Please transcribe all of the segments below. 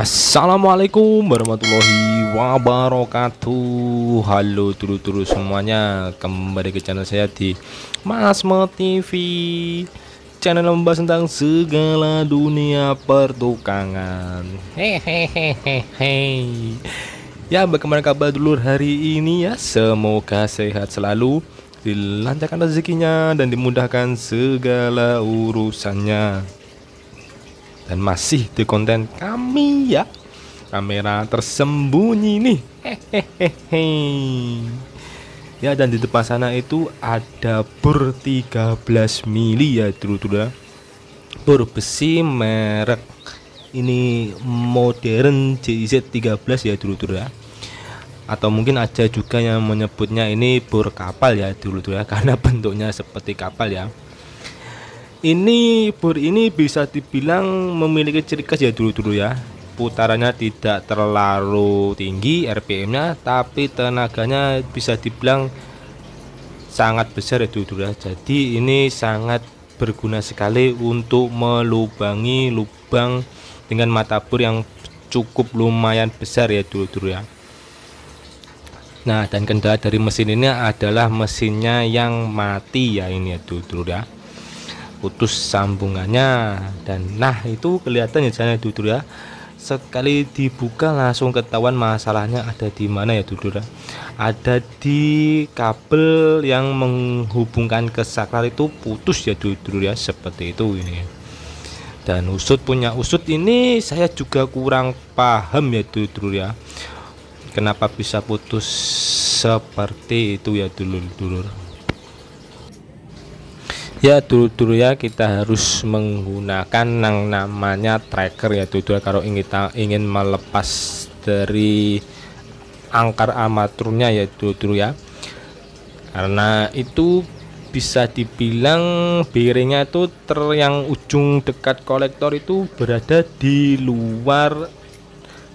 Assalamualaikum warahmatullahi wabarakatuh. Halo dulur-dulur semuanya, kembali ke channel saya di Mas Mo TV, channel yang membahas tentang segala dunia pertukangan. Hehehehe. Ya, bagaimana kabar dulur hari ini ya? Semoga sehat selalu, dilancarkan rezekinya dan dimudahkan segala urusannya. Dan masih di konten kami ya, kamera tersembunyi nih. Hehehe. Ya, dan di depan sana itu ada bor 13 mili ya dulu-dulu. Bor besi merek ini modern JIZ 13 ya dulu-dulu ya. Atau mungkin ada juga yang menyebutnya ini bor kapal ya dulu-dulu ya, karena bentuknya seperti kapal ya. Ini bor ini bisa dibilang memiliki ciri khas ya dulu ya. Putarannya tidak terlalu tinggi RPM-nya, tapi tenaganya bisa dibilang sangat besar ya dulu ya. Jadi ini sangat berguna sekali untuk melubangi lubang dengan mata bor yang cukup lumayan besar ya dulu ya. Nah, dan kendala dari mesin ini adalah mesinnya yang mati ya, ini ya dulu ya, putus sambungannya. Dan nah itu kelihatan ya sana dulu ya, sekali dibuka langsung ketahuan masalahnya ada di mana ya dulu ya. Ada di kabel yang menghubungkan ke saklar itu putus ya dulu ya, seperti itu ini. Dan punya usut ini saya juga kurang paham ya dulu ya, kenapa bisa putus seperti itu ya dulur-dulur. Ya dulu ya, kita harus menggunakan yang namanya tracker ya dulu kalau kita ingin melepas dari angkar armaturnya ya dulu ya, karena itu bisa dibilang bearingnya itu yang ujung dekat kolektor itu berada di luar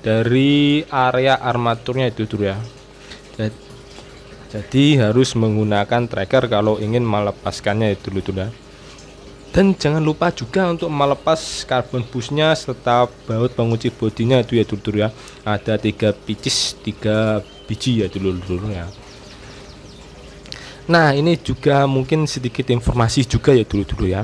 dari area armaturnya itu dulu ya. Jadi harus menggunakan tracker kalau ingin melepaskannya itu dulu ya. Dan jangan lupa juga untuk melepas karbon busnya serta baut pengunci bodinya itu ya dulu ya. Ada 3 biji ya dulu ya. Nah, ini juga mungkin sedikit informasi juga ya dulu ya.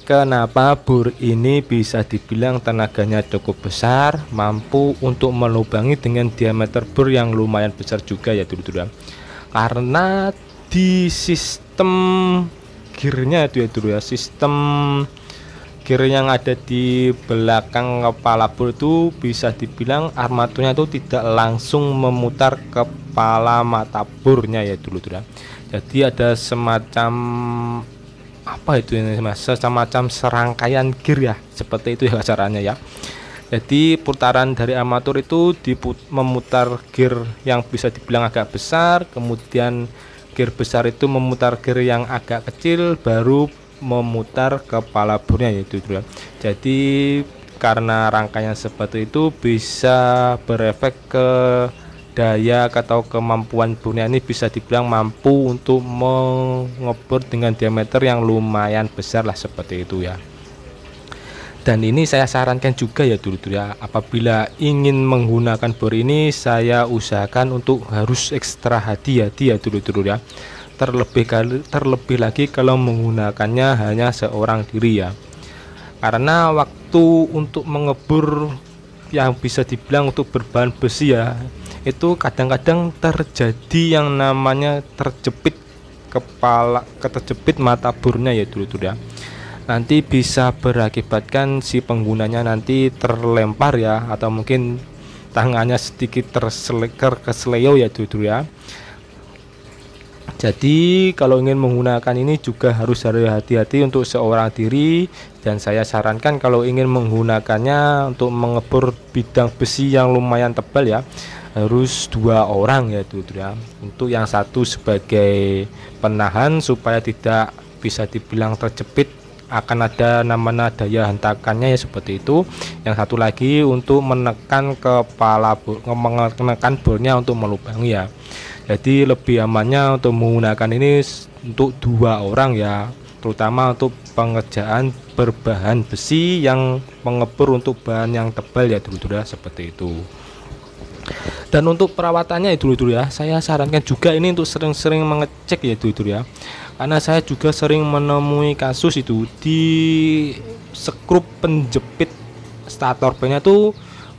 Kenapa bor ini bisa dibilang tenaganya cukup besar, mampu untuk melubangi dengan diameter bor yang lumayan besar juga ya dulu ya. Karena di sistem gearnya itu ya dulu ya, sistem gear yang ada di belakang kepala bor itu bisa dibilang armaturnya itu tidak langsung memutar kepala mata bornya ya dulu ya. Jadi ada semacam apa itu ini mas, semacam serangkaian gear ya, seperti itu ya caranya ya. Jadi putaran dari armatur itu memutar gear yang bisa dibilang agak besar, kemudian gear besar itu memutar gear yang agak kecil, baru memutar kepala bornya yaitu ya. Jadi karena rangkaian seperti itu bisa berefek ke daya atau kemampuan bornya, ini bisa dibilang mampu untuk mengebor dengan diameter yang lumayan besar lah, seperti itu ya. Dan ini saya sarankan juga ya dulu ya, apabila ingin menggunakan bor ini saya usahakan untuk harus ekstra hati-hati ya dulu ya. Terlebih lagi kalau menggunakannya hanya seorang diri ya. Karena waktu untuk mengebor yang bisa dibilang untuk berbahan besi ya, itu kadang-kadang terjadi yang namanya terjepit mata bornya ya dulu ya. Nanti bisa berakibatkan si penggunanya nanti terlempar ya, atau mungkin tangannya sedikit kesleo ya dulu ya. Jadi kalau ingin menggunakan ini juga harus hati-hati untuk seorang diri, dan saya sarankan kalau ingin menggunakannya untuk mengebor bidang besi yang lumayan tebal ya, harus 2 orang ya dulu ya. Untuk yang satu sebagai penahan supaya tidak bisa dibilang terjepit, akan ada namanya daya hentakannya ya, seperti itu. Yang satu lagi untuk menekan menekan bornya untuk melubangi ya. Jadi lebih amannya untuk menggunakan ini untuk 2 orang ya, terutama untuk pengerjaan berbahan besi yang pengebor untuk bahan yang tebal ya dulu-dulu ya, seperti itu. Dan untuk perawatannya ya dulu-dulu ya, saya sarankan juga ini untuk sering-sering mengecek ya dulu-dulu ya, karena saya juga sering menemui kasus itu di skrup penjepit stator pelnya tuh,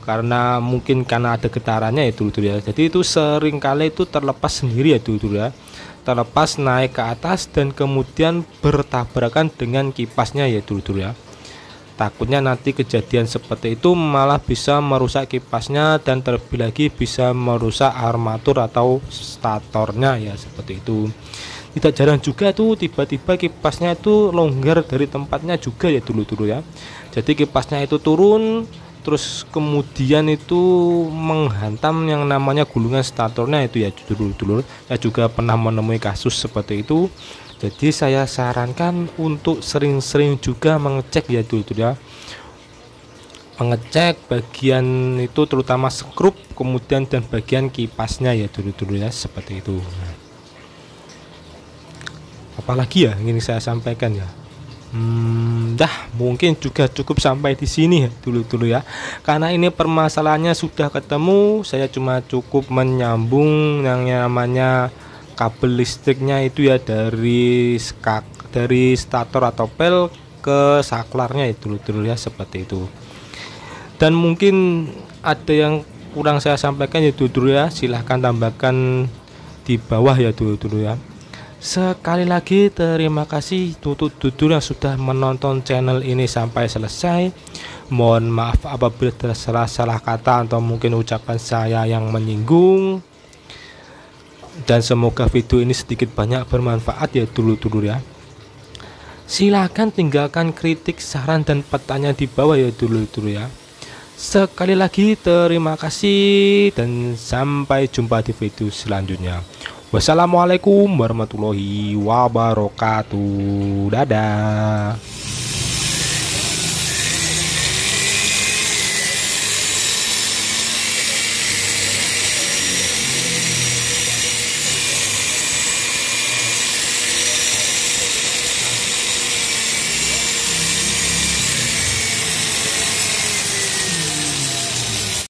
karena mungkin karena ada getarannya ya dulu-dulu ya, jadi itu sering kali itu terlepas sendiri ya dulu-dulu ya, terlepas naik ke atas dan kemudian bertabrakan dengan kipasnya ya dulu-dulu ya. Takutnya nanti kejadian seperti itu malah bisa merusak kipasnya dan terlebih lagi bisa merusak armatur atau statornya ya, seperti itu. Tidak jarang juga tuh tiba-tiba kipasnya itu longgar dari tempatnya juga ya dulu-dulu ya. Jadi kipasnya itu turun, terus kemudian itu menghantam yang namanya gulungan statornya itu ya dulu-dulu. Saya juga pernah menemui kasus seperti itu. Jadi saya sarankan untuk sering-sering juga mengecek ya dulu-dulu ya, mengecek bagian itu terutama skrup, kemudian dan bagian kipasnya ya dulu-dulu ya, seperti itu. Apalagi ya ingin saya sampaikan ya, mungkin juga cukup sampai di sini ya dulu-dulu ya, karena ini permasalahannya sudah ketemu. Saya cuma cukup menyambung yang namanya kabel listriknya itu ya dari stator atau pel ke saklarnya itu dulu ya, seperti itu. Dan mungkin ada yang kurang saya sampaikan ya dulu ya, silahkan tambahkan di bawah ya dulu ya. Sekali lagi terima kasih untuk dulur yang sudah menonton channel ini sampai selesai. Mohon maaf apabila ada salah kata atau mungkin ucapan saya yang menyinggung, dan semoga video ini sedikit banyak bermanfaat ya dulu-dulu ya. Silahkan tinggalkan kritik, saran dan pertanyaan di bawah ya dulu-dulu ya. Sekali lagi terima kasih dan sampai jumpa di video selanjutnya. Wassalamualaikum warahmatullahi wabarakatuh. Dadah.